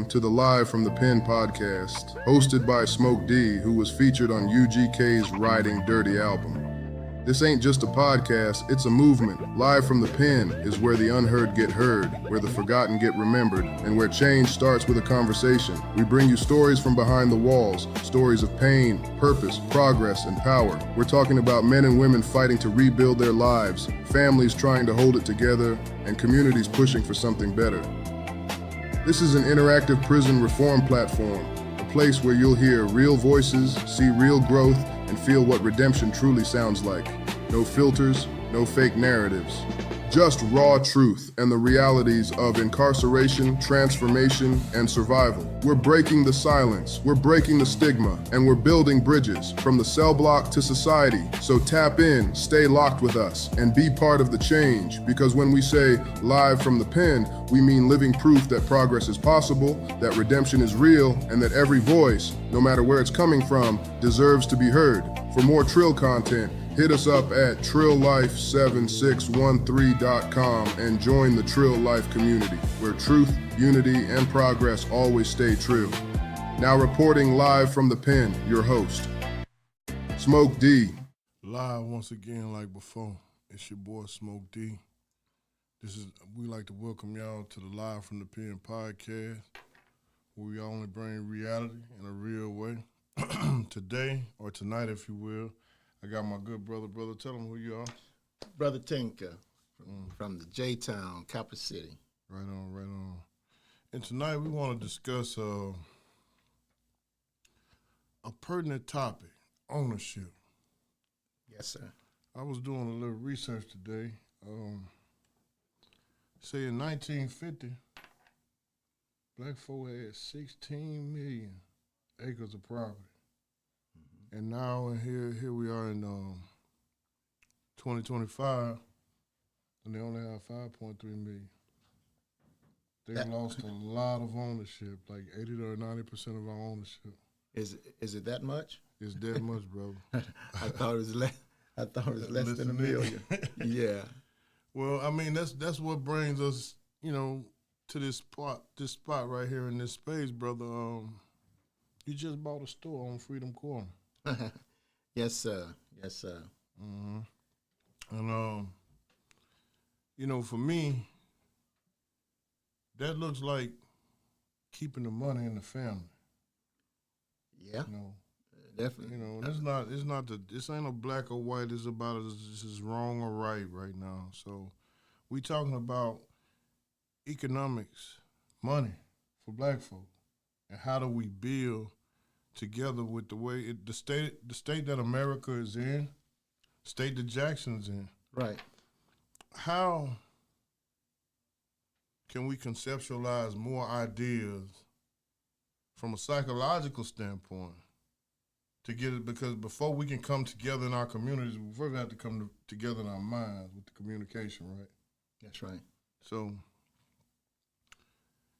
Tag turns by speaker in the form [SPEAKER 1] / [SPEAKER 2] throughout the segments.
[SPEAKER 1] to the Live from the Pen podcast, hosted by Smoke D, who was featured on UGK's Riding Dirty album. This ain't just a podcast, it's a movement. Live from the Pen is where the unheard get heard, where the forgotten get remembered, and where change starts with a conversation. We bring you stories from behind the walls, stories of pain, purpose, progress, and power. We're talking about men and women fighting to rebuild their lives, families trying to hold it together, and communities pushing for something better. This is an interactive prison reform platform, a place where you'll hear real voices, see real growth, and feel what redemption truly sounds like. No filters, no fake narratives. Just raw truth and the realities of incarceration, transformation, and survival. We're breaking the silence, we're breaking the stigma, and we're building bridges from the cell block to society. So tap in, stay locked with us, and be part of the change. Because when we say live from the pen, we mean living proof that progress is possible, that redemption is real, and that every voice, no matter where it's coming from, deserves to be heard. For more Trill content, hit us up at trilllife7613.com and join the Trill Life community, where truth, unity, and progress always stay true. Now reporting live from the pen, your host, Smoke D.
[SPEAKER 2] Live once again like before. It's your boy Smoke D. We like to welcome y'all to the Live from the Pen podcast, where we only bring reality in a real way. Today, or tonight if you will, I got my good brother. Brother, tell them who you are.
[SPEAKER 3] Brother Tenka from the J-Town, Copper City.
[SPEAKER 2] Right on, right on. And tonight we want to discuss a pertinent topic, ownership.
[SPEAKER 3] Yes, sir.
[SPEAKER 2] I was doing a little research today. Say in 1950, black folk had 16 million acres of property. And now here we are in 2025, and they only have 5.3 million. They lost a lot of ownership, like 80 to 90% of our ownership.
[SPEAKER 3] Is it that much?
[SPEAKER 2] It's that much, brother.
[SPEAKER 3] I thought it was less. I thought it was less than a million. Yeah.
[SPEAKER 2] Well, I mean that's what brings us, to this spot right here in this space, brother. You just bought a store on Freedom Corner.
[SPEAKER 3] Yes, sir. Yes, sir.
[SPEAKER 2] Mm-hmm. And for me, that looks like keeping the money in the family.
[SPEAKER 3] Yeah. Definitely.
[SPEAKER 2] This ain't a black or white. It's about this is wrong or right now. So we talking about economics, money for black folk, and how do we build together with the way the state that America is in, state that Jackson's in.
[SPEAKER 3] Right.
[SPEAKER 2] How can we conceptualize more ideas from a psychological standpoint to get it? Because before we can come together in our communities, we first have to come together in our minds with the communication, right?
[SPEAKER 3] That's right.
[SPEAKER 2] So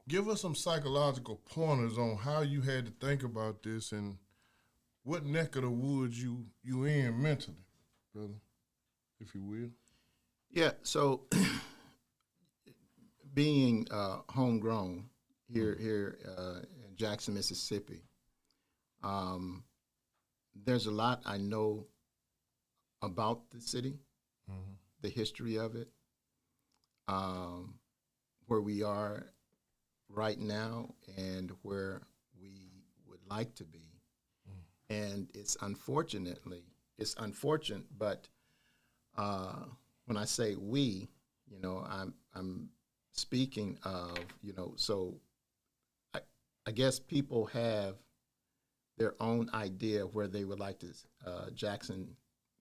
[SPEAKER 2] give us some psychological pointers on how you had to think about this and what neck of the woods you in mentally, brother, if you will.
[SPEAKER 3] Yeah, so being homegrown here in Jackson, Mississippi, there's a lot I know about the city, the history of it, where we are right now and where we would like to be. And it's unfortunate, but when I say we, I'm speaking of, so I guess people have their own idea of where they would like to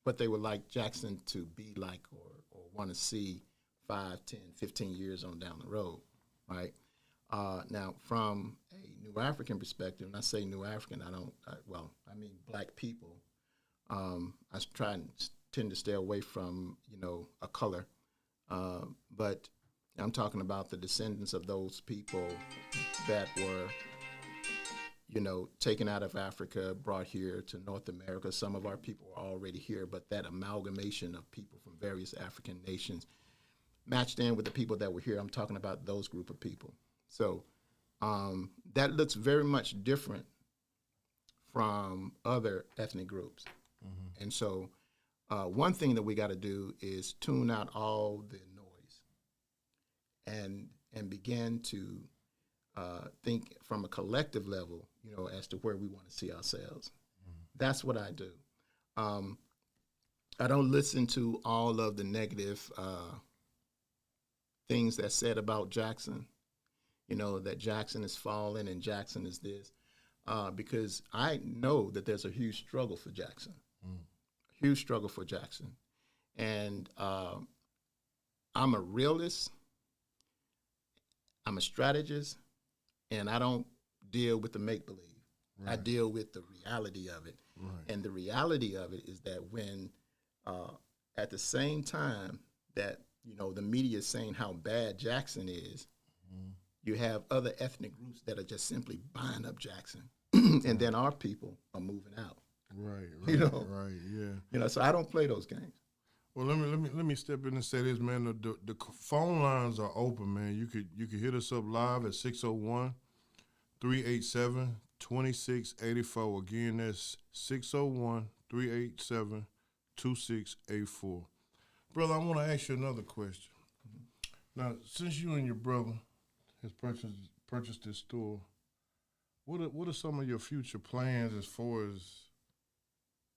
[SPEAKER 3] what they would like Jackson to be like or want to see 5, 10, 15 years on down the road, right? Now, from a New African perspective, and I say New African, I mean black people. I tend to stay away from, a color, but I'm talking about the descendants of those people that were, taken out of Africa, brought here to North America. Some of our people are already here, but that amalgamation of people from various African nations matched in with the people that were here. I'm talking about those group of people. So that looks very much different from other ethnic groups. And so one thing that we got to do is tune out all the noise and begin to think from a collective level, as to where we want to see ourselves. That's what I do. I don't listen to all of the negative things that's said about Jackson, that Jackson is falling and Jackson is this, because I know that there's a huge struggle for Jackson, huge struggle for Jackson. And I'm a realist, I'm a strategist, and I don't deal with the make-believe. Right. I deal with the reality of it. Right. And the reality of it is that when, at the same time that, the media is saying how bad Jackson is, you have other ethnic groups that are just simply buying up Jackson. And then our people are moving out.
[SPEAKER 2] Right, right,
[SPEAKER 3] yeah. So I don't play those games.
[SPEAKER 2] Well, let me step in and say this, man. The phone lines are open, man. You could hit us up live at 601-387-2684. Again, that's 601-387-2684. Brother, I want to ask you another question. Now, since you and your brother has purchased this store, what are some of your future plans as far as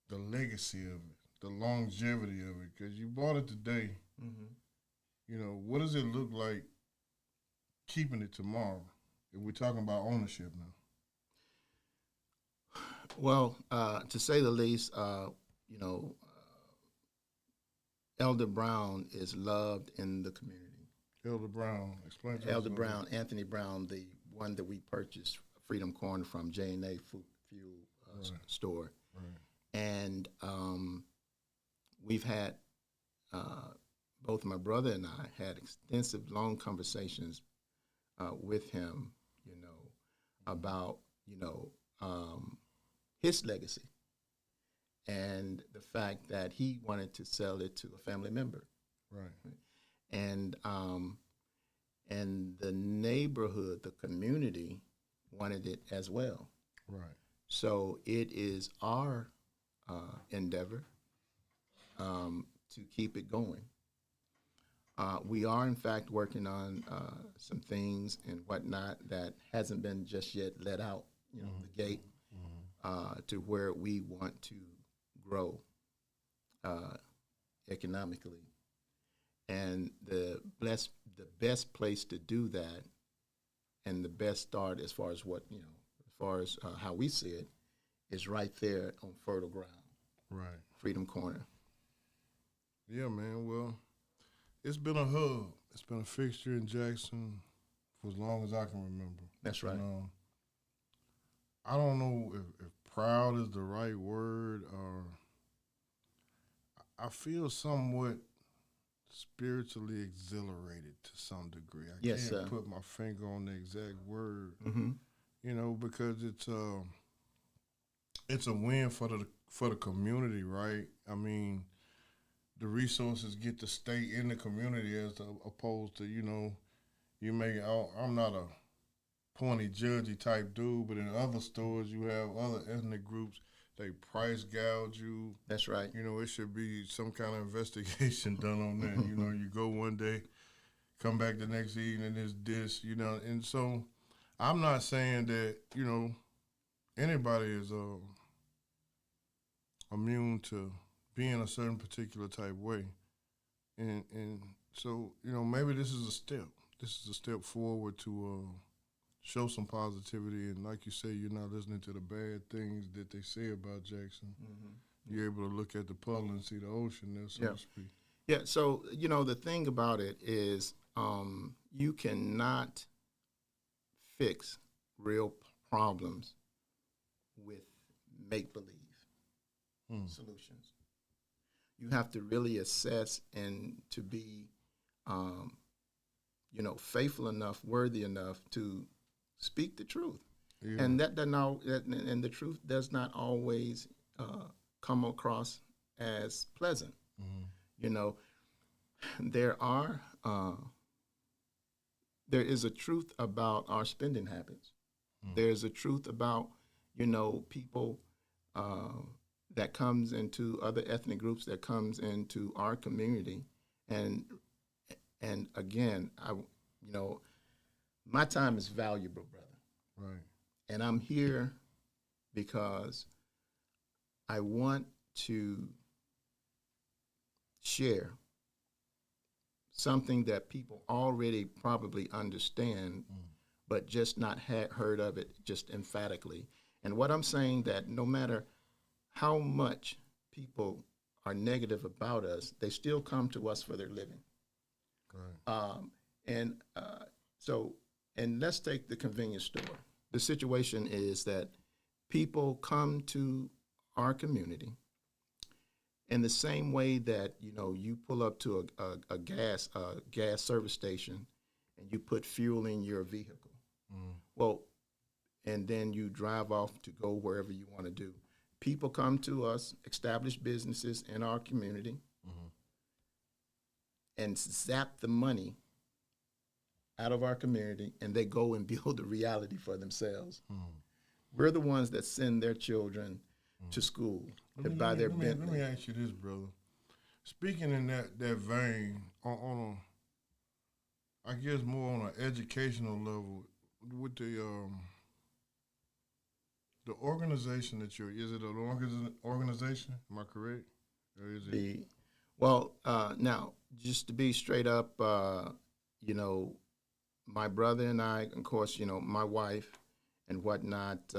[SPEAKER 2] the legacy of it, the longevity of it? Because you bought it today. What does it look like keeping it tomorrow? If we're talking about ownership now.
[SPEAKER 3] Well, to say the least, Elder Brown is loved in the community.
[SPEAKER 2] Elder Brown, explain to us.
[SPEAKER 3] Elder Brown, Anthony Brown, the one that we purchased Freedom Corner from, J&A Fuel store.
[SPEAKER 2] Right.
[SPEAKER 3] And we've had, both my brother and I had extensive, long conversations with him, about, his legacy and the fact that he wanted to sell it to a family member.
[SPEAKER 2] Right.
[SPEAKER 3] And the neighborhood, the community wanted it as well.
[SPEAKER 2] Right.
[SPEAKER 3] So it is our endeavor to keep it going. We are, in fact, working on some things and whatnot that hasn't been just yet let out, the gate, to where we want to grow economically. And the best place to do that, and the best start as far as how we see it, is right there on fertile ground.
[SPEAKER 2] Right.
[SPEAKER 3] Freedom Corner.
[SPEAKER 2] Yeah, man. Well, it's been a hub. It's been a fixture in Jackson for as long as I can remember.
[SPEAKER 3] That's right.
[SPEAKER 2] I don't know if proud is the right word, or I feel somewhat spiritually exhilarated to some degree. I can't put my finger on the exact word, because it's a win for the community, right? I mean, the resources get to stay in the community as opposed to, you may, I'm not a pointy judgy type dude, but in other stores you have other ethnic groups, they price gouge you.
[SPEAKER 3] That's right.
[SPEAKER 2] It should be some kind of investigation done on that. You go one day, come back the next evening, it's this, and so I'm not saying that, anybody is immune to being a certain particular type way. And so, maybe this is a step. This is a step forward to show some positivity. And like you say, you're not listening to the bad things that they say about Jackson. You're able to look at the puddle and see the ocean there, so to speak.
[SPEAKER 3] Yeah, so, the thing about it is you cannot fix real problems with make-believe solutions. You have to really assess and to be, faithful enough, worthy enough to speak the truth. Yeah. And and the truth does not always come across as pleasant. There are, there is a truth about our spending habits. There's a truth about, people that comes into other ethnic groups, that comes into our community, and again, my time is valuable, brother.
[SPEAKER 2] Right.
[SPEAKER 3] And I'm here because I want to share something that people already probably understand, but just not heard of it just emphatically. And what I'm saying, that no matter how much people are negative about us, they still come to us for their living.
[SPEAKER 2] Right.
[SPEAKER 3] And let's take the convenience store. The situation is that people come to our community in the same way that you pull up to a gas service station and you put fuel in your vehicle. Well, and then you drive off to go wherever you want to do. People come to us, established businesses in our community, and zap the money out of our community, and they go and build a reality for themselves. We're the ones that send their children to school to buy their Bentley.
[SPEAKER 2] Let me ask you this, brother. Speaking in that vein, on a, I guess more on an educational level, with the organization that is it an organization? Am I correct? Or is it?
[SPEAKER 3] Now, just to be straight up, my brother and I, of course, my wife and whatnot,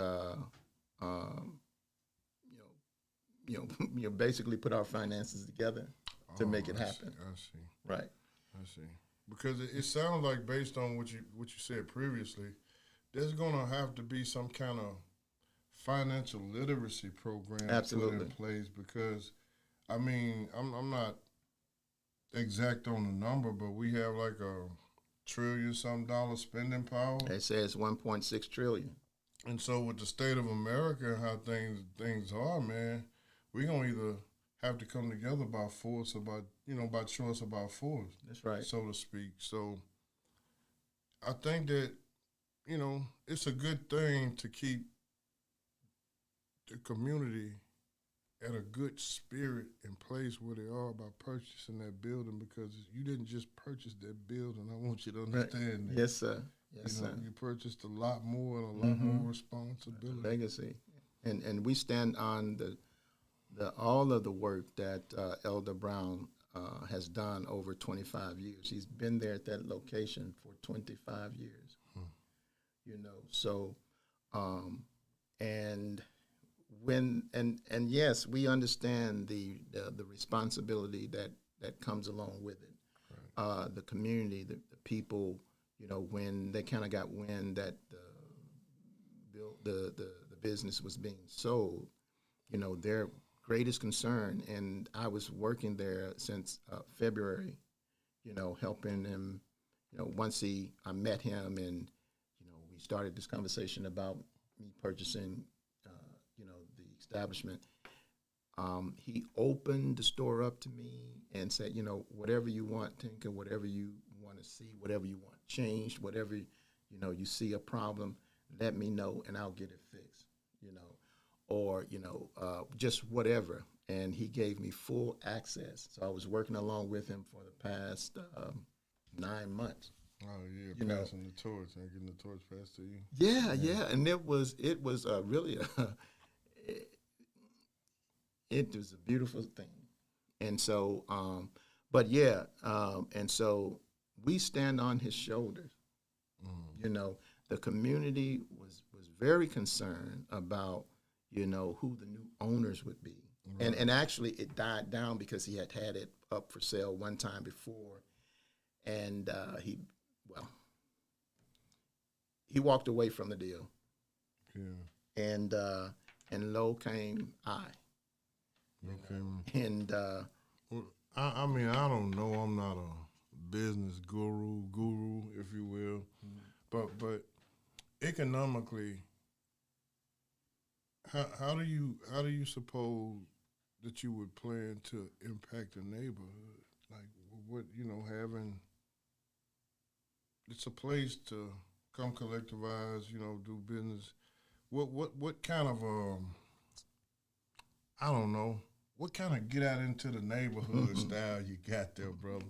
[SPEAKER 3] basically put our finances together to make it happen.
[SPEAKER 2] I see.
[SPEAKER 3] Right.
[SPEAKER 2] I see. Because it sounds like, based on what you said previously, there's going to have to be some kind of financial literacy program put in place. Because, I mean, I'm not exact on the number, but we have like $1 trillion spending power.
[SPEAKER 3] They say it's 1.6 trillion.
[SPEAKER 2] And so with the state of America and how things are, man, we're going to either have to come together by force or by choice or by force.
[SPEAKER 3] That's right.
[SPEAKER 2] So to speak. So I think that, it's a good thing to keep the community at a good spirit and place where they are by purchasing that building, because you didn't just purchase that building. I want you to understand that.
[SPEAKER 3] Yes, sir. Yes, sir.
[SPEAKER 2] You purchased a lot more and a lot more responsibility.
[SPEAKER 3] Legacy. And we stand on all of the work that Elder Brown has done over 25 years. He's been there at that location for 25 years. So and yes, we understand the responsibility that comes along with it. Right. The community, the people, when they kind of got wind that the business was being sold, their greatest concern, and I was working there since February, helping him, once I met him, and, we started this conversation about me purchasing, the establishment. He opened the store up to me and said, whatever you want, Tenka, whatever you want to see, whatever you want changed, whatever, you see a problem, let me know and I'll get it fixed, or, just whatever. And he gave me full access. So I was working along with him for the past 9 months.
[SPEAKER 2] Oh, yeah, passing the torch and getting the torch passed to you.
[SPEAKER 3] Yeah. And it was really it was a beautiful thing. And so, and so we stand on his shoulders. The community was very concerned about, who the new owners would be. Right. And actually it died down because he had it up for sale one time before. And he walked away from the deal. Yeah. And lo came I.
[SPEAKER 2] Okay.
[SPEAKER 3] And
[SPEAKER 2] well, I mean, I don't know. I'm not a business guru, if you will, but economically, how do you suppose that you would plan to impact the neighborhood? Like, what, having it's a place to come collectivize, do business. What kind of I don't know, what kind of get out into the neighborhood style you got there, brother?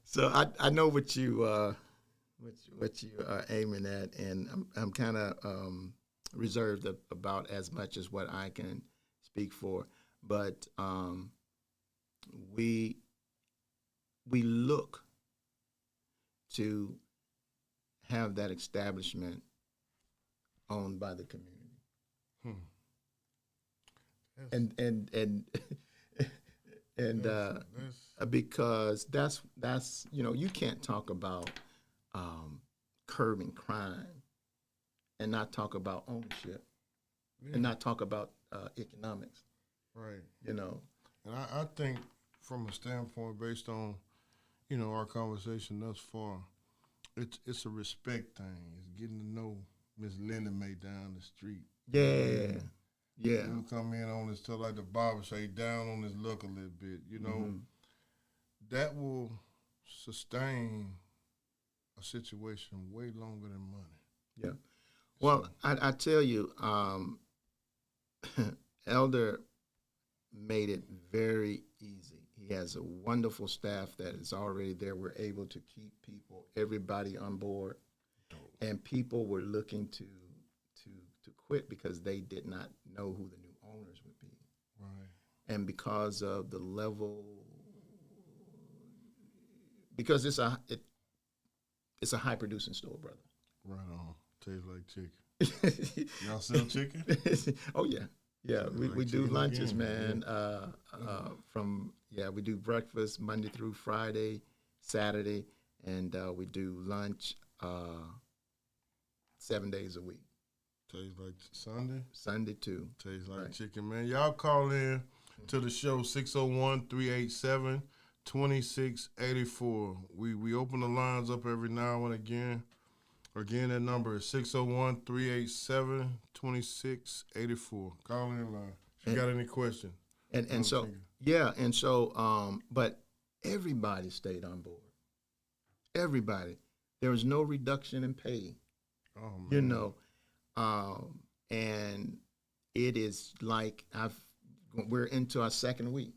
[SPEAKER 3] So I know what you are aiming at, and I'm kind of reserved about as much as what I can speak for, but we look to have that establishment owned by the community. And because that's you can't talk about curbing crime and not talk about ownership and not talk about economics.
[SPEAKER 2] Right.
[SPEAKER 3] And
[SPEAKER 2] I think from a standpoint based on, our conversation thus far, it's a respect thing. It's getting to know Miss Linda May down the street.
[SPEAKER 3] Yeah.
[SPEAKER 2] You come in on this, tell like the barber say down on his luck a little bit, that will sustain a situation way longer than money.
[SPEAKER 3] Yeah. Well, I tell you, Elder made it very easy. He has a wonderful staff that is already there. We're able to keep everybody on board, and people were looking to quit because they did not know who the new owners would be.
[SPEAKER 2] Right.
[SPEAKER 3] And because of the level, because it's a high producing store, brother.
[SPEAKER 2] Right on. Tastes like chicken. Y'all sell chicken?
[SPEAKER 3] Oh yeah. Yeah, we do lunches, man. We do breakfast Monday through Friday, Saturday, and we do lunch 7 days a week.
[SPEAKER 2] Tastes like Sunday?
[SPEAKER 3] Sunday too.
[SPEAKER 2] Tastes like chicken, man. Y'all call in to the show 601-387-2684. We open the lines up every now and again. Again, that number is 601-387-2684. Call in line if you got any questions.
[SPEAKER 3] And so, but everybody stayed on board. Everybody. There was no reduction in pay.
[SPEAKER 2] Oh, man.
[SPEAKER 3] And it is like we're into our second week,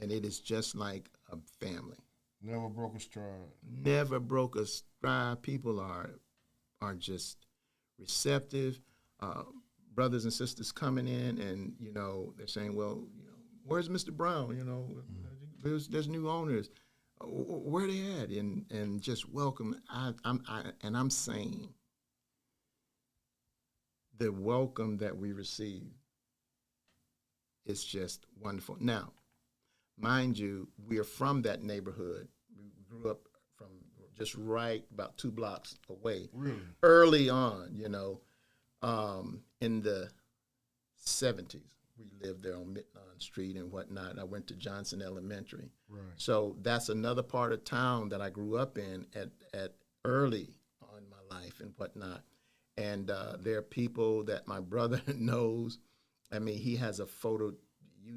[SPEAKER 3] and it is just like a family.
[SPEAKER 2] Never broke a stride.
[SPEAKER 3] Never broke a stride. People are just receptive. Brothers and sisters coming in, and they're saying, "Well, where's Mr. Brown? There's new owners. Where they at?" And just welcome. I'm saying, the welcome that we receive is just wonderful. Now, mind you, we are from that neighborhood. We grew up from just right about 2 blocks away.
[SPEAKER 2] Really?
[SPEAKER 3] Early on, in the 70s, we lived there on Midland Street and whatnot. I went to Johnson Elementary.
[SPEAKER 2] Right.
[SPEAKER 3] So that's another part of town that I grew up in at early on in my life and whatnot. And there are people that my brother knows. I mean, he has a photo.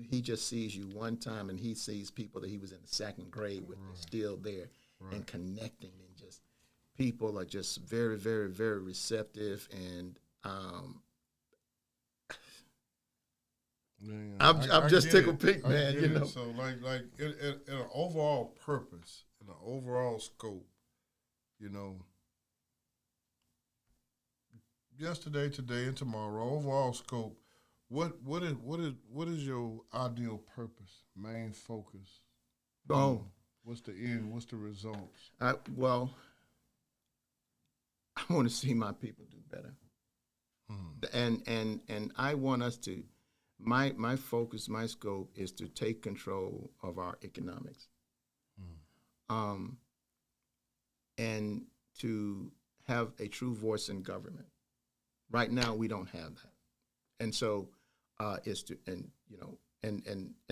[SPEAKER 3] He just sees you one time, and he sees people that he was in the 2nd grade with, still there, and connecting. And just people are just very, very, very receptive. And I'm just tickled pink, man.
[SPEAKER 2] So like in an overall purpose, in an overall scope, yesterday, today, and tomorrow, overall scope, what is your ideal purpose, main focus? What's the end? What's the results?
[SPEAKER 3] I want to see my people do better, and I want us to. My focus, my scope is to take control of our economics, and to have a true voice in government. Right now, we don't have that, and so in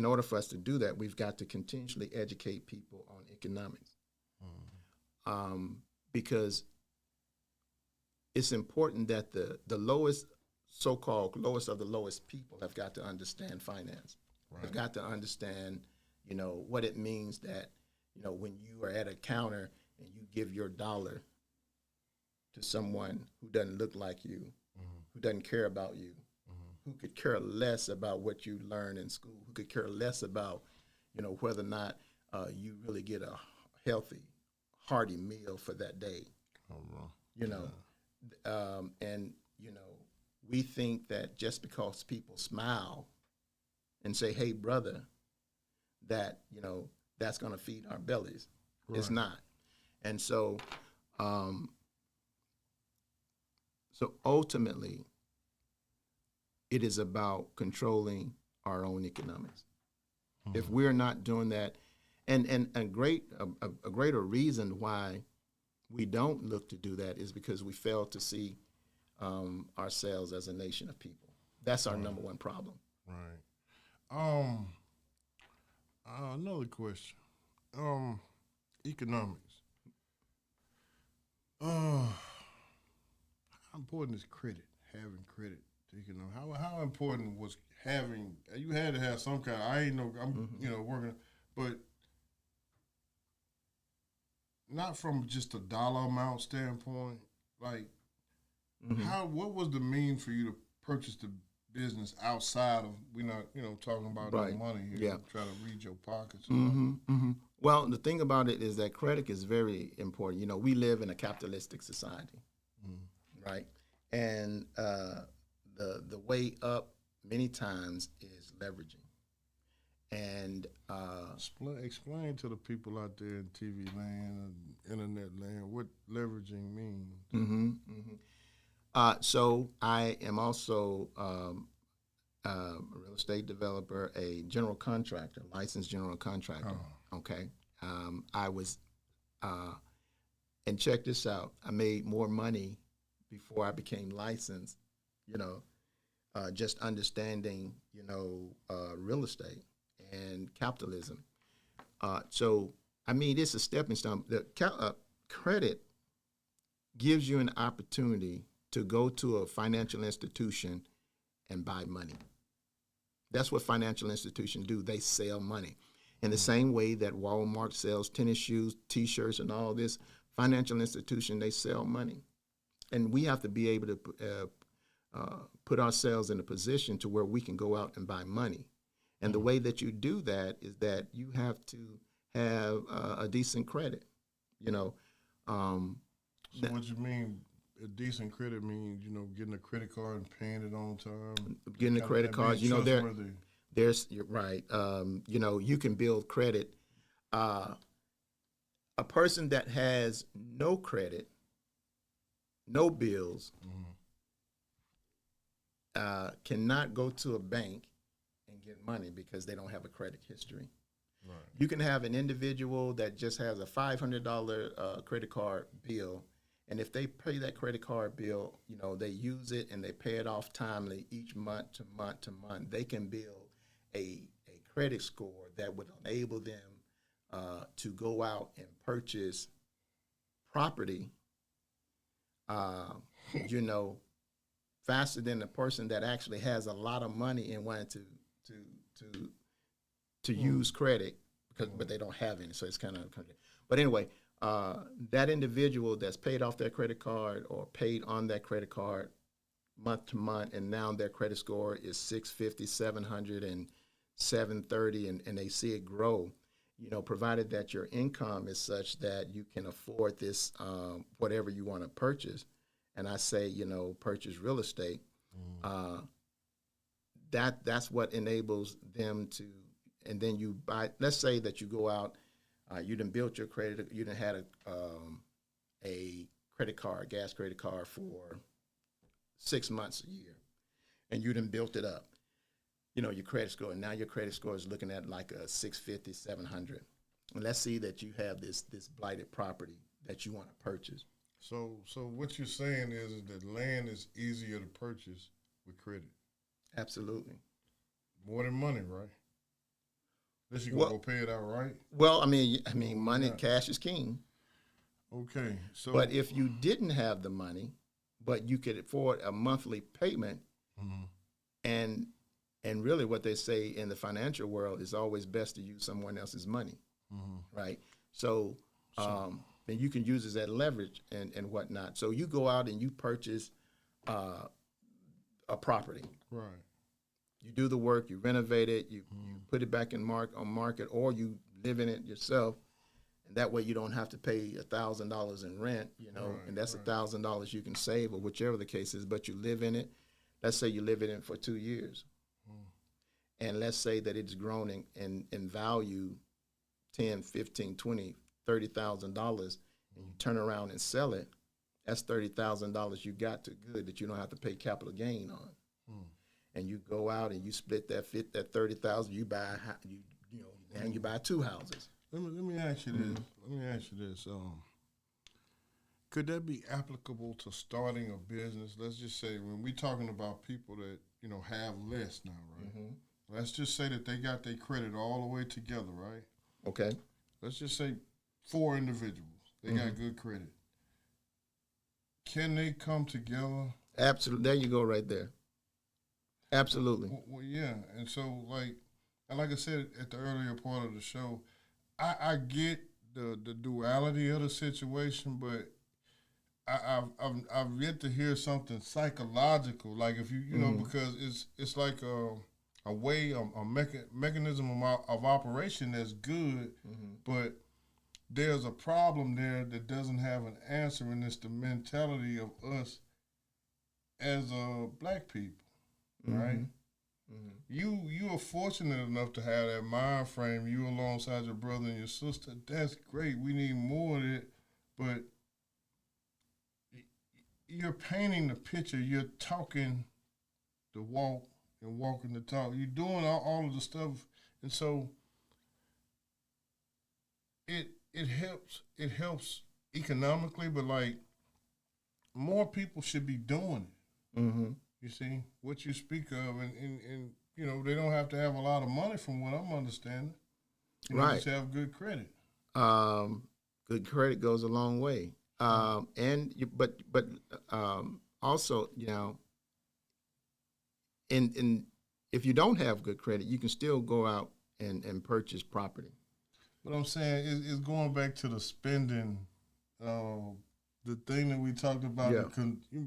[SPEAKER 3] order for us to do that, we've got to continuously educate people on economics, because it's important that the lowest, so-called lowest of the lowest people have got to understand finance. Right. They've got to understand, what it means that, when you are at a counter and you give your dollar to someone who doesn't look like you, who doesn't care about you, who could care less about what you learn in school, who could care less about, whether or not you really get a healthy, hearty meal for that day.
[SPEAKER 2] Oh, bro.
[SPEAKER 3] You know, and we think that just because people smile and say, "Hey, brother," that that's going to feed our bellies. Right. It's not, and so ultimately, it is about controlling our own economics. Mm-hmm. If we're not doing that, and a greater reason why we don't look to do that is because we fail to see ourselves as a nation of people. That's our number one problem.
[SPEAKER 2] Right. Another question. Economics. How important is credit? Having credit to economics. How important was having? You had to have some kind. I'm working, but not from just a dollar amount standpoint. Like, what was the mean for you to purchase the business outside of, we're not, talking about no money here. Yeah. Trying to read your pockets.
[SPEAKER 3] Well, the thing about it is that credit is very important. We live in a capitalistic society, right? And the way up many times is leveraging. And
[SPEAKER 2] explain to the people out there in TV land and internet land what leveraging means.
[SPEAKER 3] So I am also a real estate developer, a general contractor, licensed general contractor. Oh. Okay. I was, and check this out, I made more money before I became licensed, just understanding, real estate and capitalism. So, it's a stepping stone. The credit gives you an opportunity to go to a financial institution and buy money. That's what financial institutions do. They sell money. In the same way that Walmart sells tennis shoes, T-shirts, and all this, financial institution, they sell money. And we have to be able to put ourselves in a position to where we can go out and buy money. And the way that you do that is that you have to have a decent credit,
[SPEAKER 2] So what you mean, a decent credit means, getting a credit card and paying it on time?
[SPEAKER 3] Getting a credit card, you're right. You can build credit. A person that has no credit, no bills, cannot go to a bank and get money because they don't have a credit history. Right. You can have an individual that just has a $500 credit card bill, and if they pay that credit card bill, they use it and they pay it off timely each month to month to month, they can build a credit score that would enable them to go out and purchase property, faster than the person that actually has a lot of money and wanted to use credit but they don't have any, so it's kind of. But anyway, that individual that's paid off their credit card or paid on that credit card month to month, and now their credit score is 650, 700, and 730, and they see it grow. Provided that your income is such that you can afford this, whatever you want to purchase, and I say, purchase real estate. That's what enables them to. And then you buy. Let's say that you go out, you done built your credit. You done had a credit card, gas credit card for 6 months, a year, and you done built it up. Your credit score. And now your credit score is looking at like a 650, 700. And let's see that you have this blighted property that you want to purchase.
[SPEAKER 2] So what you're saying is that land is easier to purchase with credit.
[SPEAKER 3] Absolutely.
[SPEAKER 2] More than money, right? Unless you go pay it outright.
[SPEAKER 3] Well, money, cash is king.
[SPEAKER 2] Okay. So,
[SPEAKER 3] but if you didn't have the money, but you could afford a monthly payment, and really what they say in the financial world is always best to use someone else's money, right? So then you can use it as leverage and whatnot. So you go out and you purchase a property.
[SPEAKER 2] Right.
[SPEAKER 3] You do the work, you renovate it, you put it back on market, or you live in it yourself. And that way you don't have to pay $1,000 in rent, and that's $1,000 you can save, or whichever the case is, but you live in it. Let's say you live in it for 2 years. And let's say that it's grown in value 10, 15, 20, $30,000, and you turn around and sell it. That's $30,000 you got to good that you don't have to pay capital gain on. And you go out and you split that $30,000. You buy and you buy 2 houses.
[SPEAKER 2] Let me ask you this. Let me ask you this. Could that be applicable to starting a business? Let's just say when we're talking about people that have less now, right? Let's just say that they got their credit all the way together, right?
[SPEAKER 3] Okay.
[SPEAKER 2] Let's just say 4 individuals. They got good credit. Can they come together?
[SPEAKER 3] Absolutely. There you go, right there. Absolutely.
[SPEAKER 2] Well, yeah. And so, like I said at the earlier part of the show, I get the duality of the situation, but I've yet to hear something psychological, like if you know, because it's like a way, a mechanism of operation that's good, but there's a problem there that doesn't have an answer, and it's the mentality of us as black people, right? You are fortunate enough to have that mind frame. You alongside your brother and your sister. That's great. We need more of it, but you're painting the picture. You're talking the walk and walking the talk. You're doing all of the stuff, and so it helps economically, but like more people should be doing it. You see what you speak of, and they don't have to have a lot of money, from what I'm understanding.
[SPEAKER 3] Right.
[SPEAKER 2] Just have good credit.
[SPEAKER 3] Good credit goes a long way. But also, if you don't have good credit, you can still go out and purchase property.
[SPEAKER 2] What I'm saying is going back to the spending, the thing that we talked about,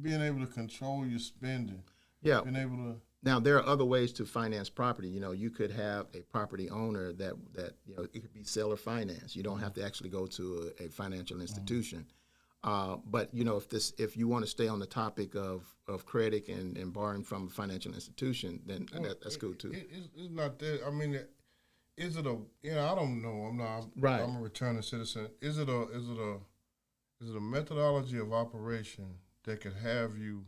[SPEAKER 2] being able to control your spending.
[SPEAKER 3] Yeah.
[SPEAKER 2] Being able to.
[SPEAKER 3] Now, there are other ways to finance property. You could have a property owner that it could be seller finance. You don't have to actually go to a financial institution. But if you want to stay on the topic of credit and borrowing from a financial institution, then that's cool too.
[SPEAKER 2] It's not that. I mean, is it a? I don't know.
[SPEAKER 3] Right.
[SPEAKER 2] I'm a returning citizen. Is it a methodology of operation that could have you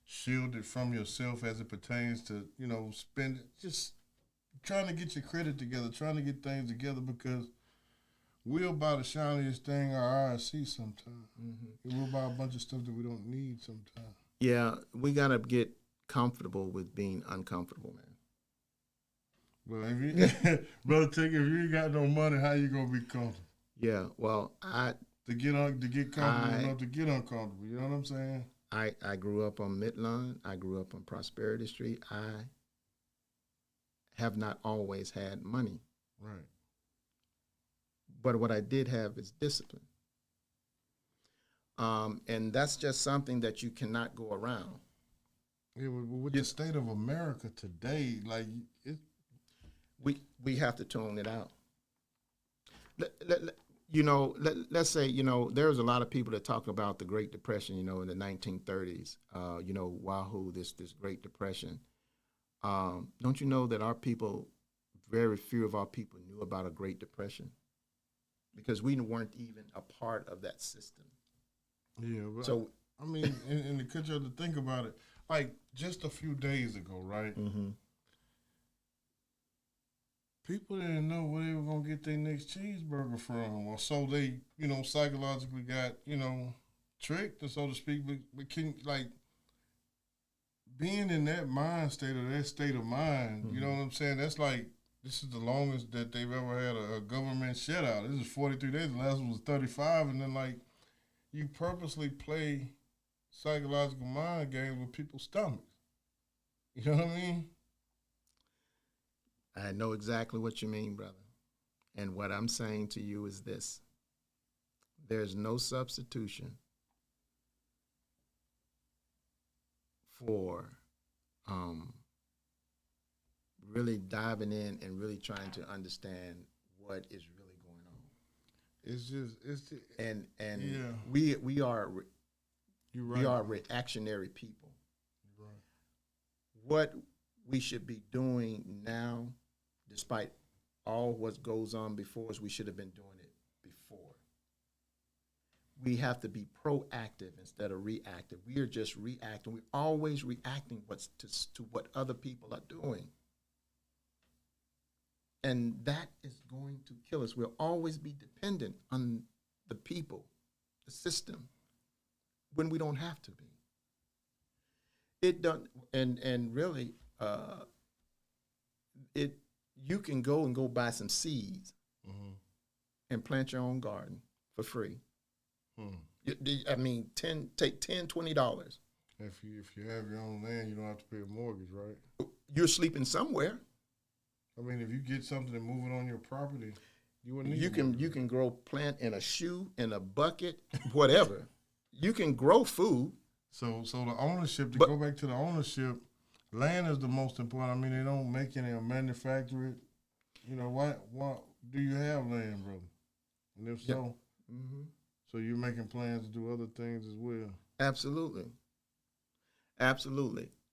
[SPEAKER 2] shielded from yourself as it pertains to spend, just trying to get your credit together, trying to get things together, because we'll buy the shiniest thing our eyes see sometimes. We'll buy a bunch of stuff that we don't need sometimes. Yeah,
[SPEAKER 3] we gotta get comfortable with being uncomfortable, man.
[SPEAKER 2] Well, brother, if you ain't got no money, how you gonna be comfortable?
[SPEAKER 3] Yeah, well,
[SPEAKER 2] to get comfortable enough to get uncomfortable. You know what I'm saying?
[SPEAKER 3] I grew up on Midland. I grew up on Prosperity Street. I have not always had money.
[SPEAKER 2] Right.
[SPEAKER 3] But what I did have is discipline. And that's just something that you cannot go around.
[SPEAKER 2] Yeah, with the state of America today, like
[SPEAKER 3] we have to tone it out. Let's say, there's a lot of people that talk about the Great Depression, in the 1930s, wahoo, this Great Depression. Don't you know that our people, very few of our people knew about a Great Depression? Because we weren't even a part of that system.
[SPEAKER 2] Yeah, but so I mean, in the culture, to think about it, like just a few days ago, right? People didn't know where they were gonna get their next cheeseburger from, or so they, psychologically got, tricked, so to speak. But can being in that mind state or that state of mind, you know what I'm saying? That's like, this is the longest that they've ever had a government shutout. This is 43 days. The last one was 35, and then you purposely play psychological mind games with people's stomachs. You know what I mean?
[SPEAKER 3] I know exactly what you mean, brother. And what I'm saying to you is this. there's no substitution for really diving in and really trying to understand what is really going on. We are we are reactionary people.
[SPEAKER 2] You're right.
[SPEAKER 3] What we should be doing now, despite all what goes on before us, we should have been doing it before. We have to be proactive instead of reactive. We are just reacting. We're always reacting to what other people are doing. And that is going to kill us. We'll always be dependent on the people, the system, when we don't have to be. It don't, and really, you can go buy some seeds and plant your own garden for free. I mean, take $10, $20.
[SPEAKER 2] If you have your own land, you don't have to pay a mortgage, right?
[SPEAKER 3] You're sleeping somewhere.
[SPEAKER 2] I mean, if you get something and move it on your property, you wouldn't need
[SPEAKER 3] you can grow plant in a shoe, in a bucket, whatever. You can grow food.
[SPEAKER 2] So the ownership, go back to the ownership, land is the most important. I mean, they don't make any or manufacture it. You know, why do you have land, brother? And if so, so you're making plans to do other things as well.
[SPEAKER 3] Absolutely.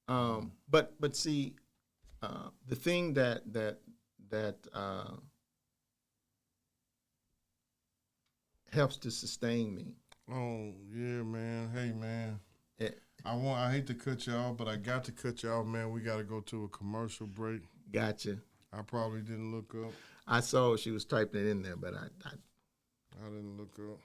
[SPEAKER 3] But see, the thing that helps to sustain me.
[SPEAKER 2] Oh yeah, man. Hey, man. I hate to cut you off, but I got to cut you off, man. We got to go to a commercial break.
[SPEAKER 3] Gotcha.
[SPEAKER 2] I probably didn't look up.
[SPEAKER 3] I saw she was typing it in there, but I
[SPEAKER 2] didn't look up.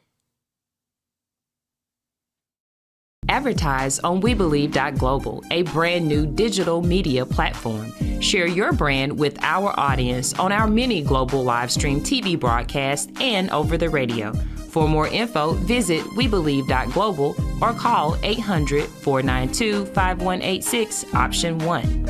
[SPEAKER 4] Advertise on WeBelieve.global, a brand new digital media platform. Share your brand with our audience on our many global live stream TV broadcasts and over the radio. For more info, visit WeBelieve.global or call 800-492-5186, option 1.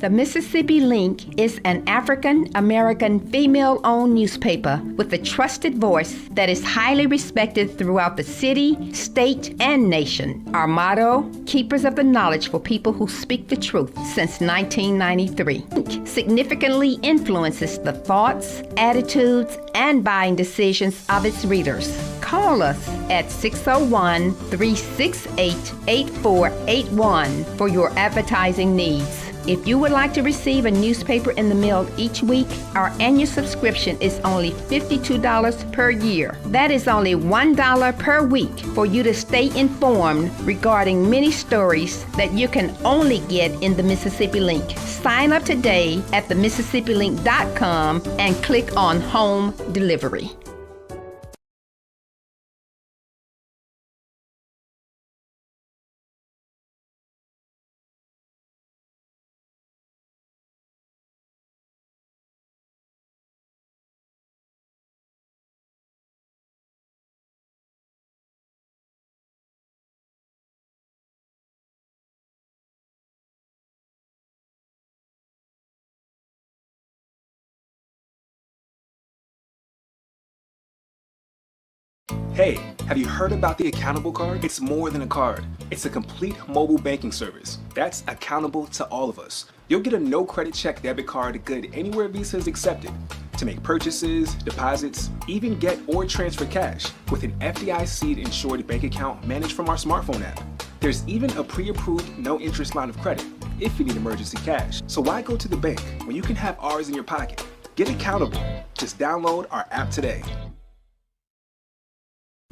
[SPEAKER 5] The Mississippi Link is an African-American female-owned newspaper with a trusted voice that is highly respected throughout the city, state, and nation. Our motto, keepers of the knowledge for people who speak the truth, since 1993. Link significantly influences the thoughts, attitudes, and buying decisions of its readers. Call us at 601-368-8481 for your advertising needs. If you would like to receive a newspaper in the mail each week, our annual subscription is only $52 per year. That is only $1 per week for you to stay informed regarding many stories that you can only get in the Mississippi Link. Sign up today at themississippilink.com and click on Home Delivery.
[SPEAKER 6] Hey, have you heard about the Accountable Card? It's more than a card. It's a complete mobile banking service that's accountable to all of us. You'll get a no credit check debit card good anywhere Visa is accepted to make purchases, deposits, even get or transfer cash with an FDIC insured bank account managed from our smartphone app. There's even a pre-approved no interest line of credit if you need emergency cash. So why go to the bank when you can have ours in your pocket? Get accountable. Just download our app today.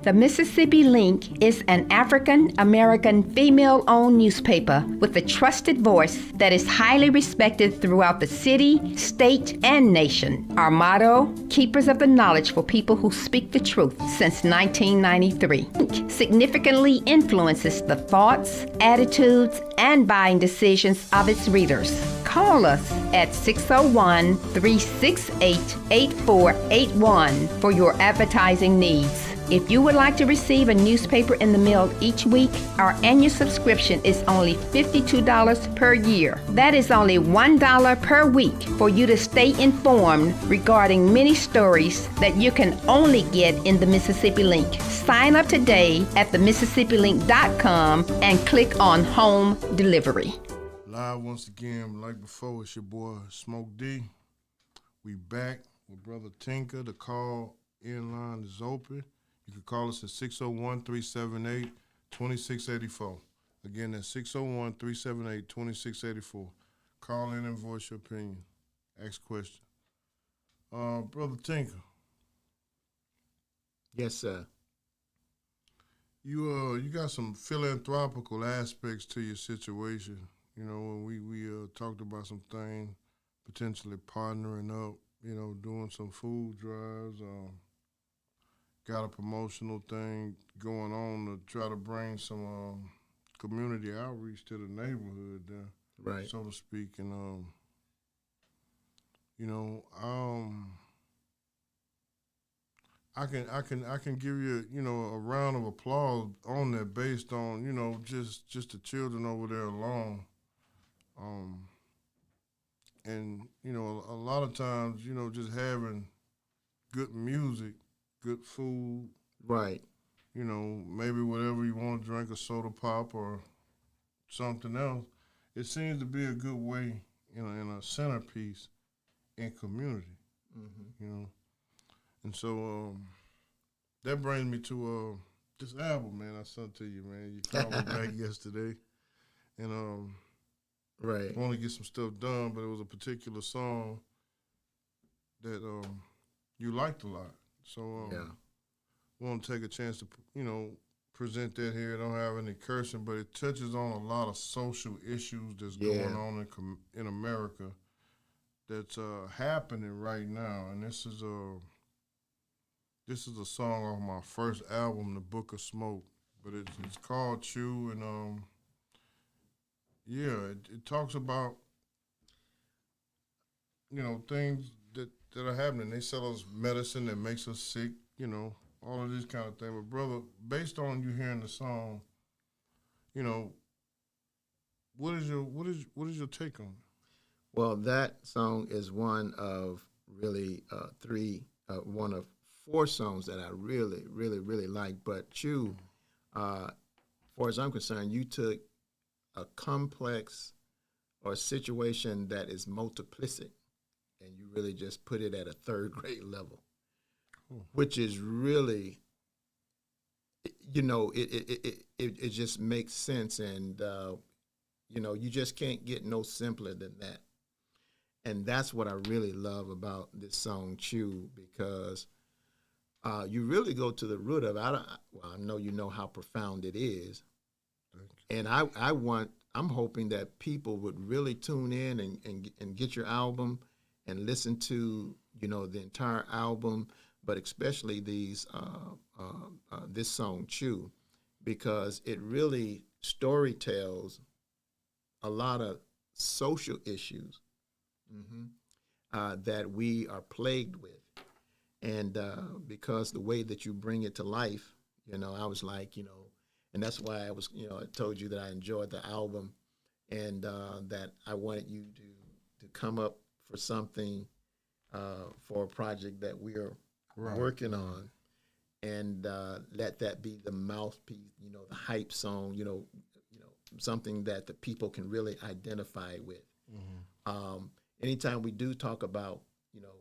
[SPEAKER 5] The Mississippi Link is an African-American female-owned newspaper with a trusted voice that is highly respected throughout the city, state, and nation. Our motto, keepers of the knowledge for people who speak the truth, since 1993. Link significantly influences the thoughts, attitudes, and buying decisions of its readers. Call us at 601-368-8481 for your advertising needs. If you would like to receive a newspaper in the mail each week, our annual subscription is only $52 per year. That is only $1 per week for you to stay informed regarding many stories that you can only get in the Mississippi Link. Sign up today at themississippiLink.com and click on Home Delivery.
[SPEAKER 2] Live once again, like before, it's your boy Smoke D. We back with Brother Tenka. The call-in line is open. You can call us at 601-378-2684. Again, that's 601-378-2684. Call in and voice your opinion. Ask questions. Brother Tenka.
[SPEAKER 3] Yes, sir.
[SPEAKER 2] You got some philanthropical aspects to your situation. You know, when we talked about some things, potentially partnering up, you know, doing some food drives, got a promotional thing going on to try to bring some community outreach to the neighborhood there,
[SPEAKER 3] Right.
[SPEAKER 2] so to speak. And I can give you, you know, a round of applause on that based on, you know, just the children over there alone. And, you know, a lot of times, you know, just having good music, good food,
[SPEAKER 3] Right.
[SPEAKER 2] you know, maybe whatever you want to drink, a soda pop or something else, it seems to be a good way, you know, in a centerpiece in community, you know. And so that brings me to this album, man, I sent to you, man. You called me back yesterday. And
[SPEAKER 3] Right.
[SPEAKER 2] I want to get some stuff done, but it was a particular song that you liked a lot. So
[SPEAKER 3] Yeah.
[SPEAKER 2] I want to take a chance to, you know, present that here. I don't have any cursing, but it touches on a lot of social issues that's going on in America that's happening right now. And this is a song off my first album, The Book of Smoke. But it's called Chew, and it talks about, you know, things that are happening. They sell us medicine that makes us sick, you know, all of this kind of thing. But brother, based on you hearing the song, you know, what is your take on it?
[SPEAKER 3] Well, that song is one of really one of 4 songs that I really, really, really like. But Chew, as far as I'm concerned, you took a complex or a situation that is multiplicit, and you really just put it at a 3rd grade level, which is really, you know, it just makes sense, and you know, you just can't get no simpler than that. And that's what I really love about this song, Chew, because you really go to the root of it. I know you know how profound it is. And I'm hoping that people would really tune in and get your album and listen to, you know, the entire album, but especially this song, Chew, because it really story tells a lot of social issues that we are plagued with. And because the way that you bring it to life, you know, I was like, you know, and that's why I was, you know, I told you that I enjoyed the album, and that I wanted you to come up for something for a project that we are working on, and let that be the mouthpiece, you know, the hype song, you know, something that the people can really identify with. Anytime we do talk about, you know,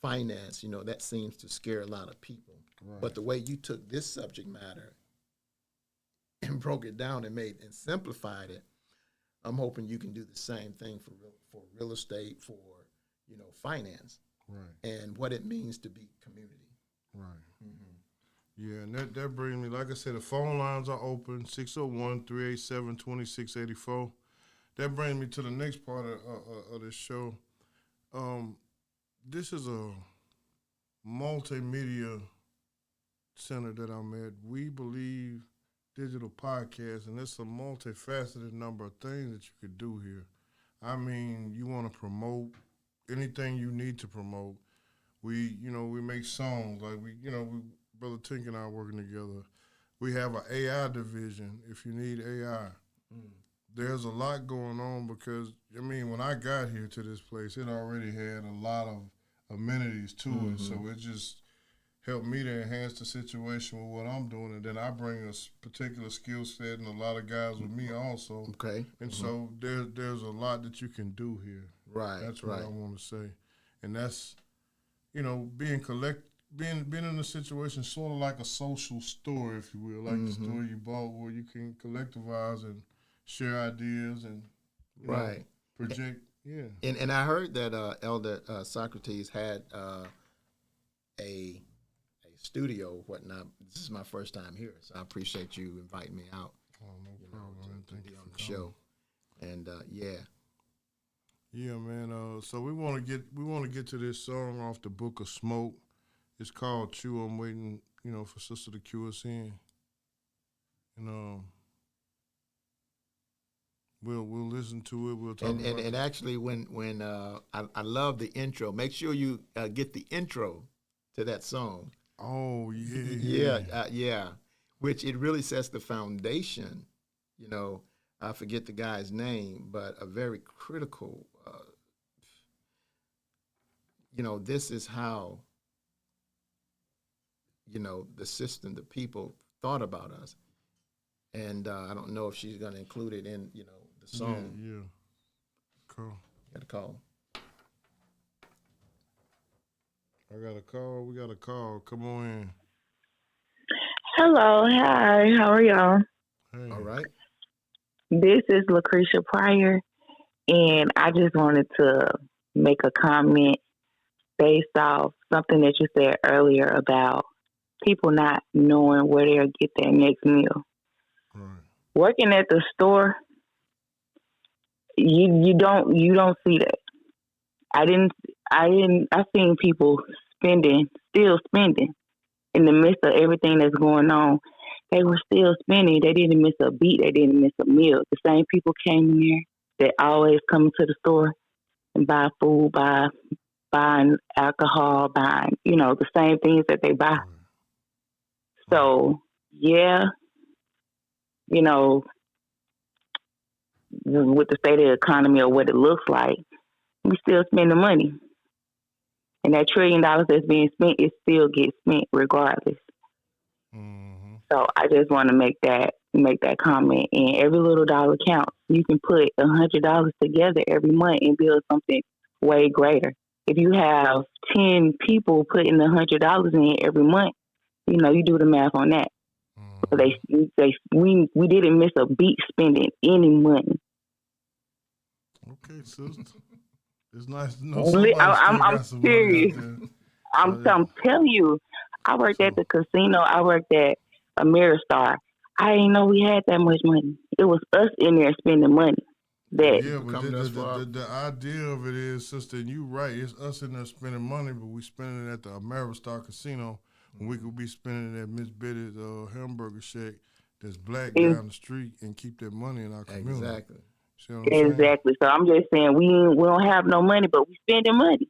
[SPEAKER 3] finance, you know, that seems to scare a lot of people. Right. But the way you took this subject matter and broke it down and simplified it, I'm hoping you can do the same thing for real estate, for, you know, finance, and what it means to be community.
[SPEAKER 2] Yeah, and that brings me, like I said, the phone lines are open, 601-387-2684. That brings me to the next part of this show. This is a multimedia center that I'm at. We Believe Digital Podcast, and it's a multifaceted number of things that you could do here. I mean, you want to promote anything you need to promote. We make songs, like we Brother Tink and I working together. We have an AI division if you need AI. There's a lot going on because, I mean, when I got here to this place, it already had a lot of amenities to it. So it just helped me to enhance the situation with what I'm doing. And then I bring a particular skill set and a lot of guys with me also.
[SPEAKER 3] Okay.
[SPEAKER 2] And so there's a lot that you can do here.
[SPEAKER 3] Right.
[SPEAKER 2] That's what I want to say. And that's, you know, being in a situation sort of like a social store, if you will, like the store you bought where you can collectivize and share ideas and you know, project. Yeah.
[SPEAKER 3] And I heard that Elder Socrates had a studio, whatnot. This is my first time here, so I appreciate you inviting me out.
[SPEAKER 2] Oh, no problem, man.
[SPEAKER 3] To
[SPEAKER 2] Thank
[SPEAKER 3] be
[SPEAKER 2] you
[SPEAKER 3] on
[SPEAKER 2] for
[SPEAKER 3] the show. And
[SPEAKER 2] Yeah, man. So we want to get to this song off the Book of Smoke. It's called "Chew." I'm waiting, you know, for Sister to cue us in, and we'll listen to it. We'll talk about it.
[SPEAKER 3] And actually, when I love the intro. Make sure you get the intro to that song.
[SPEAKER 2] Oh yeah,
[SPEAKER 3] yeah. Which it really sets the foundation. You know, I forget the guy's name, but a very critical. You know, this is how. You know, the system, the people thought about us, and I don't know if she's going to include it in the song.
[SPEAKER 2] Yeah. Cool.
[SPEAKER 3] Got a call.
[SPEAKER 2] I got a call. We got a call. Come on in.
[SPEAKER 7] Hello, hi, how are y'all?
[SPEAKER 2] Hey.
[SPEAKER 3] All right.
[SPEAKER 7] This is Lucretia Pryor, and I just wanted to make a comment based off something that you said earlier about people not knowing where they'll get their next meal.
[SPEAKER 2] Right.
[SPEAKER 7] Working at the store, you don't see that. I seen people still spending in the midst of everything that's going on. They were still spending. They didn't miss a beat. They didn't miss a meal. The same people came in there that always come to the store and buy food, buying alcohol, buying, the same things that they buy. So, yeah, with the state of the economy or what it looks like, we still spend the money. And that $1 trillion that's being spent, it still gets spent regardless.
[SPEAKER 2] Mm-hmm.
[SPEAKER 7] So I just want to make that comment. And every little dollar counts. You can put $100 together every month and build something way greater. If you have 10 people putting $100 in every month, you do the math on that.
[SPEAKER 2] Mm-hmm.
[SPEAKER 7] So we didn't miss a beat spending any money.
[SPEAKER 2] Okay, sister. It's nice to know somebody
[SPEAKER 7] I'm
[SPEAKER 2] some
[SPEAKER 7] serious.
[SPEAKER 2] money out there.
[SPEAKER 7] I'm telling you, I worked at the casino. I worked at Ameristar. I didn't know we had that much money. It was us in there spending money.
[SPEAKER 2] Yeah, but the idea of it is, sister, and you right, it's us in there spending money, but we spending it at the Ameristar Casino when we could be spending it at Miss Betty's hamburger shack that's black down the street and keep that money in our community.
[SPEAKER 3] Exactly.
[SPEAKER 7] Exactly. So I'm just saying we don't have no money, but we spending money.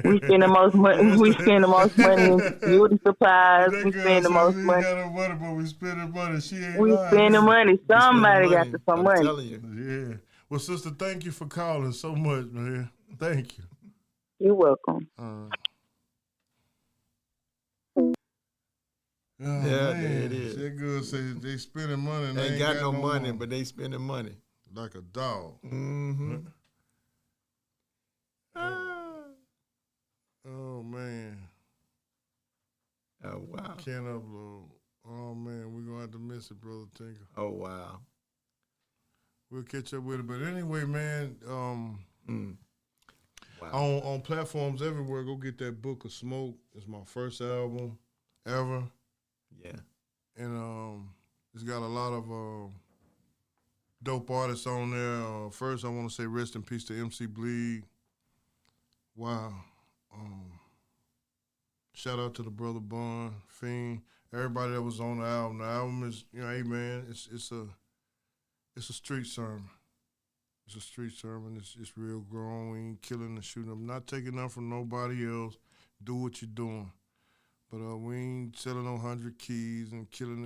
[SPEAKER 7] We spend the most money. We spend the most money in beauty supplies. We spend the most money.
[SPEAKER 2] We got no money, but we spending money. She ain't
[SPEAKER 7] we
[SPEAKER 2] lying.
[SPEAKER 7] Spend the money. Somebody got some money.
[SPEAKER 3] I'm telling you.
[SPEAKER 2] Yeah. Well, sister, thank you for calling so much, man. Thank you.
[SPEAKER 7] You're welcome.
[SPEAKER 3] Yeah, it is.
[SPEAKER 2] That girl says they spending money. And
[SPEAKER 3] they
[SPEAKER 2] ain't
[SPEAKER 3] got no money, but they spending money
[SPEAKER 2] like a dog.
[SPEAKER 3] Mm-hmm.
[SPEAKER 2] Oh man.
[SPEAKER 3] Oh wow.
[SPEAKER 2] Can't upload. Oh man, we're gonna have to miss it, brother Tenka.
[SPEAKER 3] Oh wow.
[SPEAKER 2] We'll catch up with it. But anyway, man,
[SPEAKER 3] Wow.
[SPEAKER 2] on platforms everywhere, go get that Book of Smoke. It's my first album ever.
[SPEAKER 3] Yeah.
[SPEAKER 2] And it's got a lot of dope artists on there. First, I want to say rest in peace to MC Bleed. Wow. Shout out to the brother Bun, Fiend, everybody that was on the album. The album is, hey man, it's a street sermon. It's a street sermon. It's real grown. We ain't killing and shooting. I'm not taking nothing from nobody else. Do what you're doing. But we ain't selling no 100 keys and killing.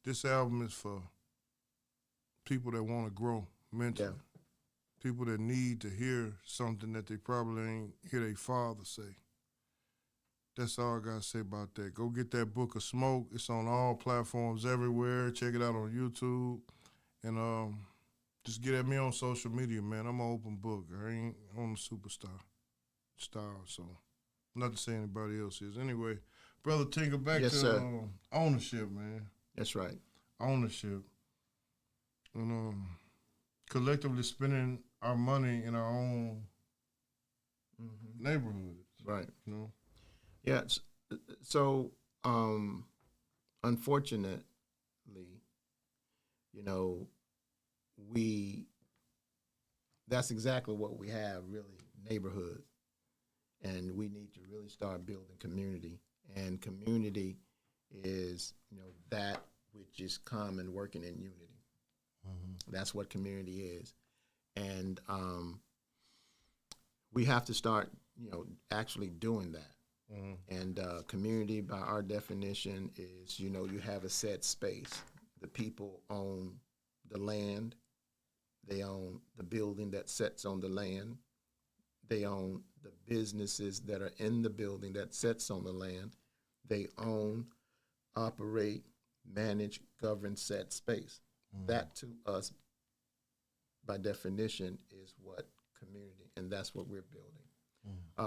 [SPEAKER 2] This album is for people that want to grow mentally.
[SPEAKER 3] Yeah.
[SPEAKER 2] People that need to hear something that they probably ain't hear their father say. That's all I gotta say about that. Go get that Book of Smoke. It's on all platforms everywhere. Check it out on YouTube. And just get at me on social media, man. I'm an open book. I ain't on the superstar style, so not to say anybody else is. Anyway, Brother Tinker, back
[SPEAKER 3] Yes,
[SPEAKER 2] to
[SPEAKER 3] sir.
[SPEAKER 2] ownership, man.
[SPEAKER 3] That's right.
[SPEAKER 2] Ownership. And collectively spending our money in our own neighborhoods.
[SPEAKER 3] Right.
[SPEAKER 2] You know?
[SPEAKER 3] Yeah. So, unfortunately, that's exactly what we have, really, neighborhoods. And we need to really start building community. And community is, that which is common working in unity. That's what community is. And we have to start, actually doing that. And community, by our definition, is, you have a set space. The people own the land. They own the building that sits on the land. They own the businesses that are in the building that sits on the land. They own, operate, manage, govern said space. That, to us, by definition, is what community, and that's what we're building.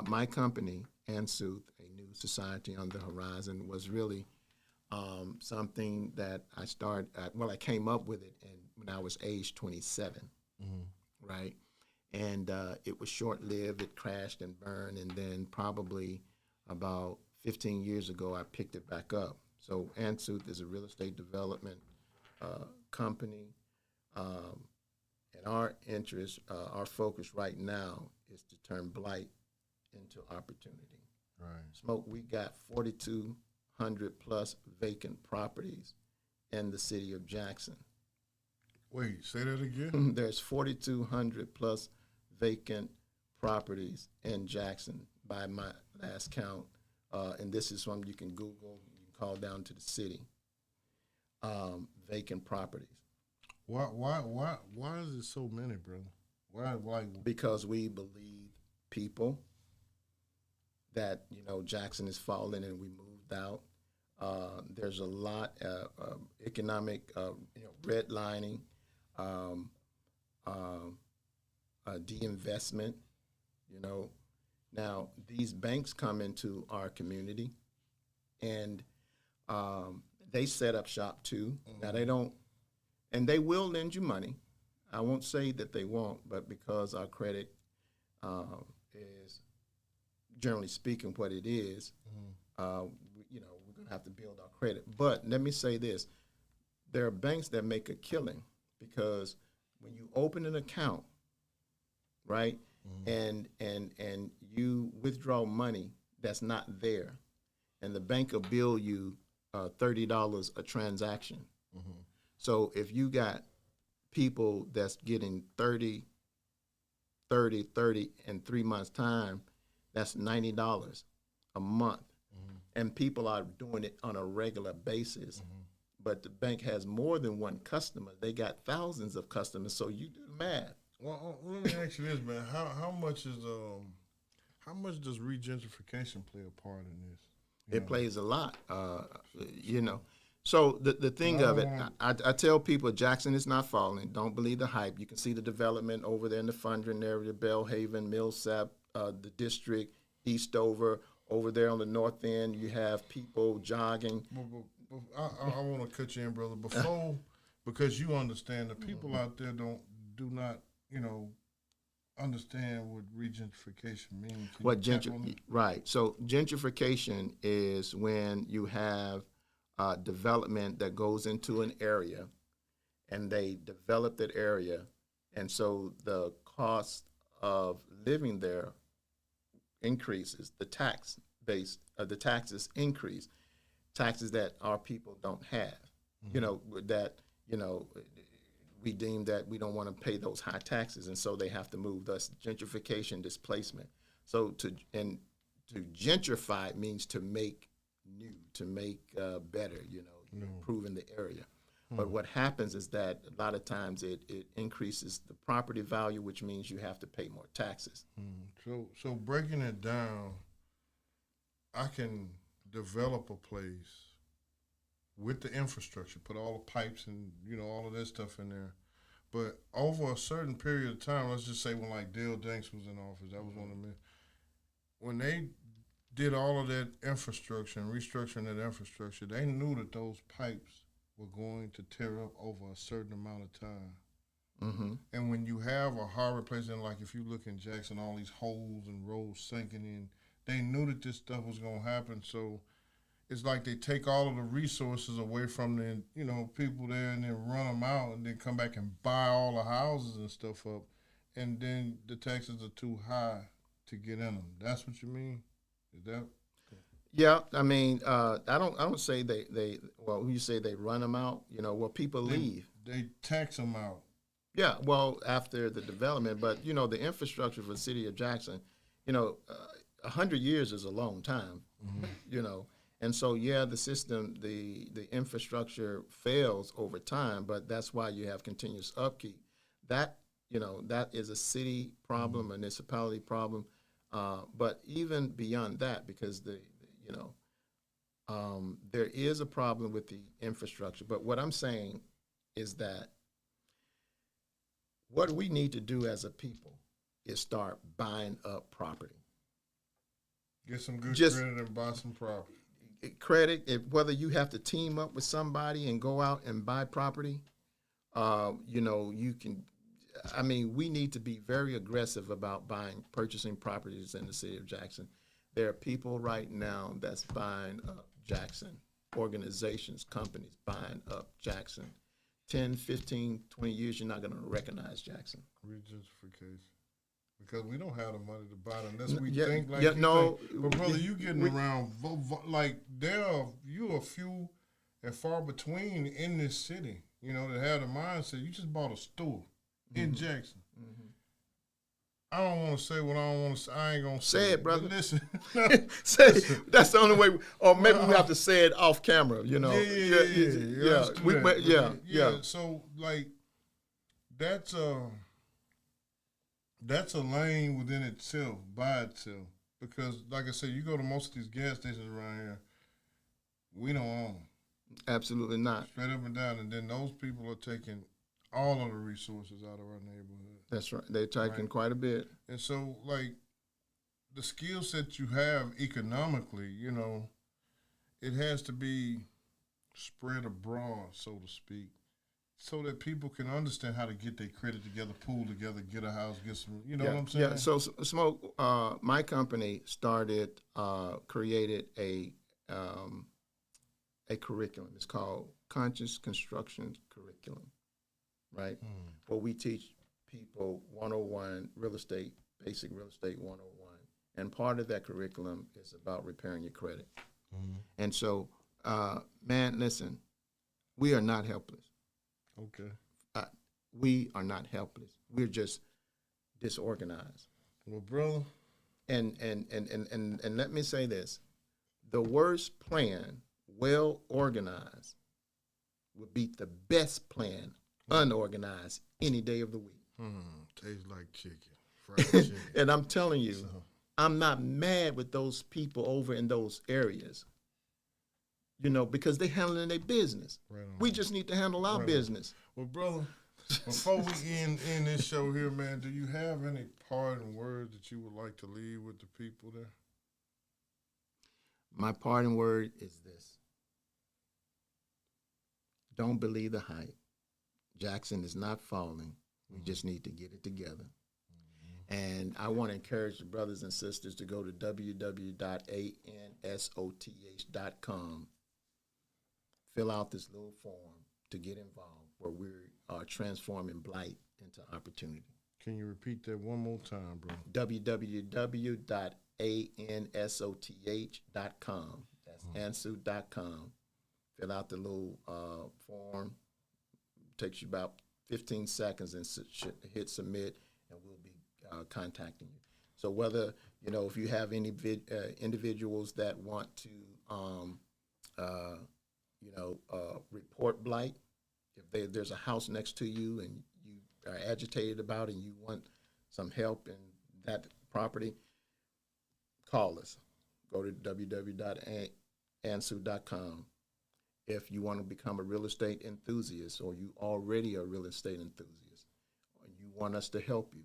[SPEAKER 3] My company, Ansooth, a new society on the horizon, was really something that I came up with it when I was age 27, right? And it was short-lived. It crashed and burned, and then probably about 15 years ago, I picked it back up. So Ansooth is a real estate development company, and our interest, our focus right now is to turn blight into opportunity.
[SPEAKER 2] Right.
[SPEAKER 3] Smoke, we got 4,200 plus vacant properties in the city of Jackson.
[SPEAKER 2] Wait, say that again?
[SPEAKER 3] There's 4,200 plus vacant properties in Jackson by my last count. And this is one you can Google, you can call down to the city. Vacant properties.
[SPEAKER 2] Why is it so many, brother? Why?
[SPEAKER 3] Because we believe people that, Jackson is falling and we moved out. There's a lot of economic, redlining, de-investment, Now, these banks come into our community, and they set up shop too. Now, they don't, and they will lend you money. I won't say that they won't, but because our credit is, generally speaking, what it is, we're going to have to build our credit. But let me say this. There are banks that make a killing because when you open an account, right, and you withdraw money that's not there, and the bank will bill you $30 a transaction. So if you got people that's getting 30 in 3 months' time, that's $90 a month. And people are doing it on a regular basis. But the bank has more than one customer. They got thousands of customers, so you do the math.
[SPEAKER 2] Well, let me ask you this, man. How much does regentrification play a part in this?
[SPEAKER 3] It plays a lot, So the thing of it, I tell people Jackson is not falling. Don't believe the hype. You can see the development over there in the Fondren area, Bellhaven, Millsap, the district, Eastover. Over there on the north end, you have people jogging.
[SPEAKER 2] I want to cut you in, brother. Because you understand, the people out there do not, understand what regentrification means.
[SPEAKER 3] Right. So gentrification is when you have development that goes into an area, and they develop that area, and so the cost of living there increases. The tax base, the taxes increase. Taxes that our people don't have. We deem that we don't want to pay those high taxes, and so they have to move. Thus, gentrification, displacement. So to gentrify means to make new, to make better, improving the area. But what happens is that a lot of times it increases the property value, which means you have to pay more taxes.
[SPEAKER 2] So breaking it down, I can develop a place with the infrastructure, put all the pipes and all of that stuff in there. But over a certain period of time, let's just say when like Dale Danks was in office, that was one of them. When they did all of that infrastructure and restructuring that infrastructure, they knew that those pipes were going to tear up over a certain amount of time.
[SPEAKER 3] Mm-hmm.
[SPEAKER 2] And when you have a hard replacement, like if you look in Jackson, all these holes and roads sinking in, they knew that this stuff was going to happen. So it's like they take all of the resources away from the people there and then run them out and then come back and buy all the houses and stuff up. And then the taxes are too high to get in them. That's what you mean? Is that?
[SPEAKER 3] Yeah, I mean, I don't say when you say they run them out, people leave.
[SPEAKER 2] They tax them out.
[SPEAKER 3] Yeah, well, after the development, but the infrastructure for the city of Jackson, 100 years is a long time, and so the system, the infrastructure fails over time, but that's why you have continuous upkeep. That that is a city problem, municipality problem, but even beyond that, because there is a problem with the infrastructure. But what I'm saying is that what we need to do as a people is start buying up property.
[SPEAKER 2] Get some good credit and buy some property.
[SPEAKER 3] Credit, whether you have to team up with somebody and go out and buy property, you can. I mean, we need to be very aggressive about purchasing properties in the city of Jackson. There are people right now that's buying up Jackson, organizations, companies buying up Jackson. 10, 15, 20 years, you're not going to recognize Jackson.
[SPEAKER 2] Regentrification. Because we don't have the money to buy it unless we
[SPEAKER 3] Yeah,
[SPEAKER 2] think like
[SPEAKER 3] yeah,
[SPEAKER 2] you
[SPEAKER 3] no,
[SPEAKER 2] think. But brother, you getting around, like you are few and far between in this city, that have the mindset. You just bought a store in Jackson. Mm-hmm. I don't want to say what I don't want to say. I ain't going to
[SPEAKER 3] say it, brother.
[SPEAKER 2] Listen.
[SPEAKER 3] Say it. That's the only way. Or maybe we have to say it off camera,
[SPEAKER 2] Yeah. So, like, that's a lane within itself, by itself. Because, like I said, you go to most of these gas stations around here, we don't own them.
[SPEAKER 3] Absolutely not.
[SPEAKER 2] Straight up and down. And then those people are taking all of the resources out of our neighborhood.
[SPEAKER 3] That's right. They're taking quite a bit.
[SPEAKER 2] And so, like, the skill set you have economically, it has to be spread abroad, so to speak, so that people can understand how to get their credit together, pool together, get a house, get some, what I'm saying?
[SPEAKER 3] Yeah, so Smoke, my company created a curriculum. It's called Conscious Construction Curriculum, right? Where we teach people 101 basic real estate 101. And part of that curriculum is about repairing your credit. And so, man, listen, we are not helpless.
[SPEAKER 2] Okay.
[SPEAKER 3] We are not helpless. We're just disorganized.
[SPEAKER 2] Well, brother.
[SPEAKER 3] And let me say this. The worst plan, well organized, would beat the best plan, unorganized, any day of the week.
[SPEAKER 2] Tastes like chicken, fried chicken.
[SPEAKER 3] And I'm telling you, I'm not mad with those people over in those areas, because they're handling their business.
[SPEAKER 2] Right on.
[SPEAKER 3] We just need to handle our business.
[SPEAKER 2] Well, brother, before we end this show here, man, do you have any parting words that you would like to leave with the people there?
[SPEAKER 3] My parting word is this. Don't believe the hype. Jackson is not falling. We just need to get it together. And I want to encourage the brothers and sisters to go to www.ansoth.com, fill out this little form to get involved, where we are transforming blight into opportunity.
[SPEAKER 2] Can you repeat that one more time, bro?
[SPEAKER 3] www.ansoth.com. That's ansu.com. Fill out the little form. Takes you about 15 seconds and hit submit, and we'll be contacting you. So whether if you have any individuals that want to, report blight, if there's a house next to you and you are agitated about it and you want some help in that property, call us. Go to www.ansu.com. If you want to become a real estate enthusiast, or you already are a real estate enthusiast, or you want us to help you,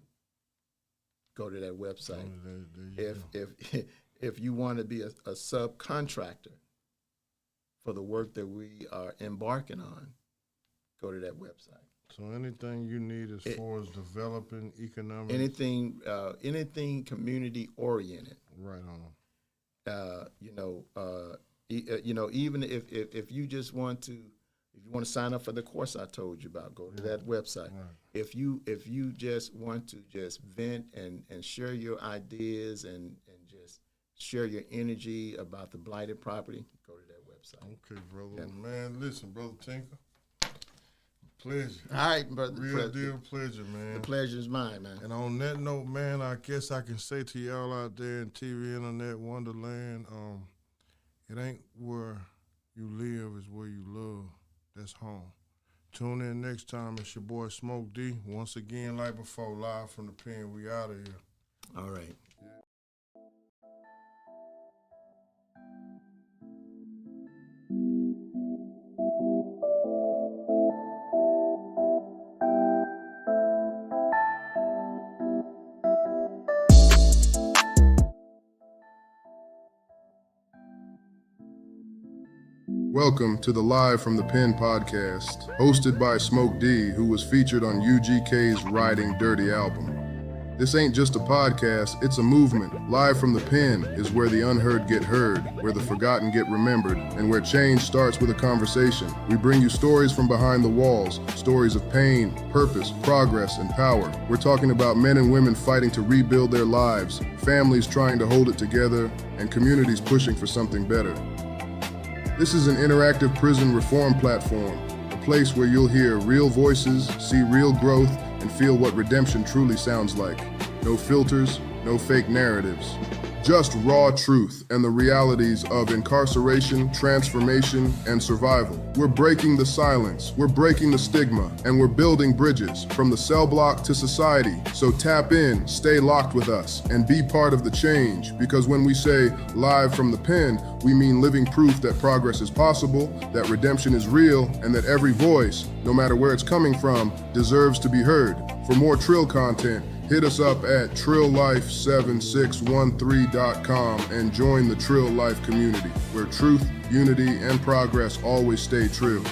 [SPEAKER 3] go to that website. If you want to be a subcontractor for the work that we are embarking on, go to that website.
[SPEAKER 2] So anything you need as far as developing economic,
[SPEAKER 3] anything community oriented.
[SPEAKER 2] Right on.
[SPEAKER 3] Even if you just want to, if you want to sign up for the course I told you about, go to that website. Right. If you just want to just vent and share your ideas and just share your energy about the blighted property, go to that website.
[SPEAKER 2] Okay, brother. Yeah. Man, listen, Brother Tenka. Pleasure.
[SPEAKER 3] All right, brother.
[SPEAKER 2] Real deal pleasure, man.
[SPEAKER 3] The pleasure is mine, man.
[SPEAKER 2] And on that note, man, I guess I can say to y'all out there in TV, internet, wonderland, it ain't where you live, it's where you love. That's home. Tune in next time. It's your boy Smoke D. Once again, like before, live from the pen. We out of here.
[SPEAKER 3] All right.
[SPEAKER 1] Welcome to the Live from the Pen podcast, hosted by Smoke D, who was featured on UGK's Riding Dirty album. This ain't just a podcast, it's a movement. Live from the Pen is where the unheard get heard, where the forgotten get remembered, and where change starts with a conversation. We bring you stories from behind the walls, stories of pain, purpose, progress, and power. We're talking about men and women fighting to rebuild their lives, families trying to hold it together, and communities pushing for something better. This is an interactive prison reform platform, a place where you'll hear real voices, see real growth, and feel what redemption truly sounds like. No filters, no fake narratives. Just raw truth and the realities of incarceration, transformation, and survival. We're breaking the silence, we're breaking the stigma, and we're building bridges from the cell block to society. So tap in, stay locked with us, and be part of the change, because when we say live from the pen, we mean living proof that progress is possible, that redemption is real, and that every voice, no matter where it's coming from, deserves to be heard. For more Trill content, hit us up at trilllife7613.com and join the Trill Life community, where truth, unity, and progress always stay true.